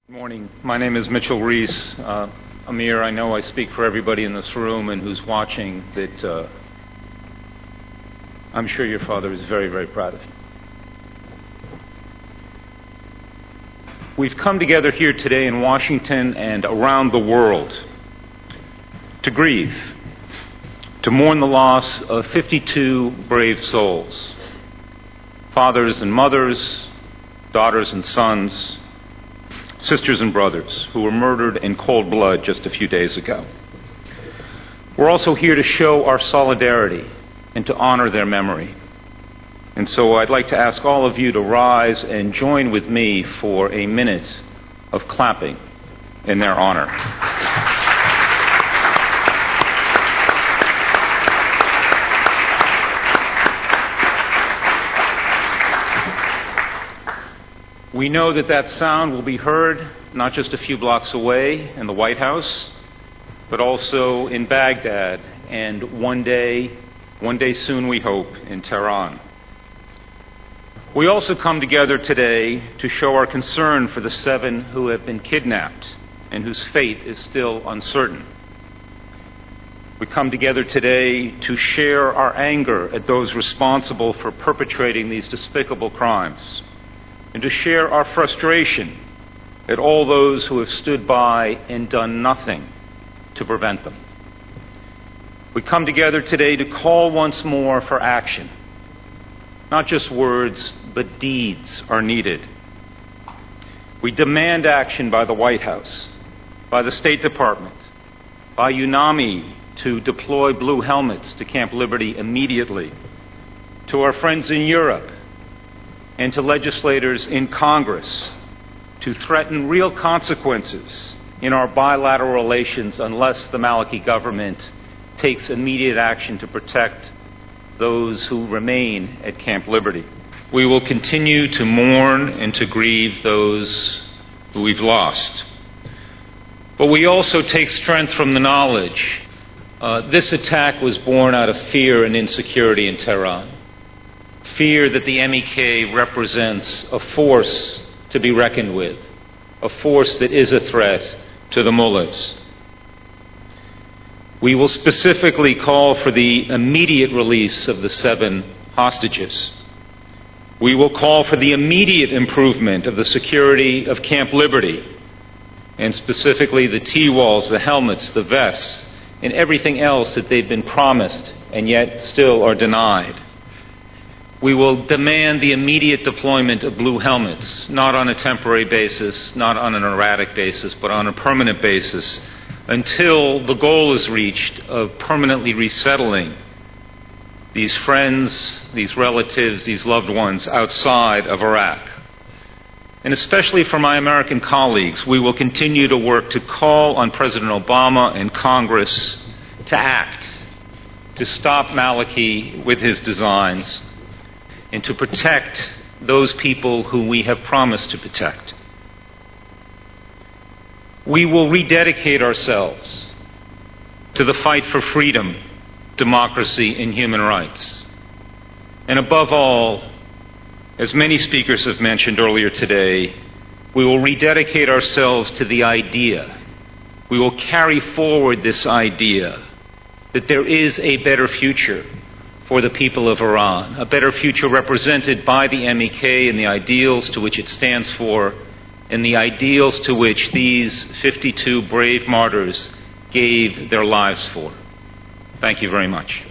Good morning. My name is Mitchell Reiss. Amir, I know I speak for everybody in this room and who's watching that I'm sure your father is very, very proud of you. We've come together here today in Washington and around the world to grieve, to mourn the loss of 52 brave souls, fathers and mothers, daughters and sons, sisters and brothers who were murdered in cold blood just a few days ago. We're also here to show our solidarity and to honor their memory. And so I'd like to ask all of you to rise and join with me for a minute of clapping in their honor. We know that sound will be heard not just a few blocks away in the White House, but also in Baghdad and one day soon we hope, in Tehran. We also come together today to show our concern for the 7 who have been kidnapped and whose fate is still uncertain. We come together today to share our anger at those responsible for perpetrating these despicable crimes, and to share our frustration at all those who have stood by and done nothing to prevent them. We come together today to call once more for action. Not just words, but deeds are needed. We demand action by the White House, by the State Department, by UNAMI to deploy blue helmets to Camp Liberty immediately, to our friends in Europe, and to legislators in Congress to threaten real consequences in our bilateral relations unless the Maliki government takes immediate action to protect those who remain at Camp Liberty. We will continue to mourn and to grieve those who we've lost. But we also take strength from the knowledge this attack was born out of fear and insecurity in Tehran. Fear that the MEK represents a force to be reckoned with, a force that is a threat to the mullahs. We will specifically call for the immediate release of the 7 hostages. We will call for the immediate improvement of the security of Camp Liberty, and specifically the T-walls, the helmets, the vests, and everything else that they've been promised and yet still are denied. We will demand the immediate deployment of blue helmets, not on a temporary basis, not on an erratic basis, but on a permanent basis, until the goal is reached of permanently resettling these friends, these relatives, these loved ones outside of Iraq. And especially for my American colleagues, we will continue to work to call on President Obama and Congress to act, to stop Maliki with his designs, and to protect those people who we have promised to protect. We will rededicate ourselves to the fight for freedom, democracy, and human rights. And above all, as many speakers have mentioned earlier today, we will rededicate ourselves to the idea. We will carry forward this idea that there is a better future for the people of Iran, a better future represented by the MEK and the ideals to which it stands for, and the ideals to which these 52 brave martyrs gave their lives for. Thank you very much.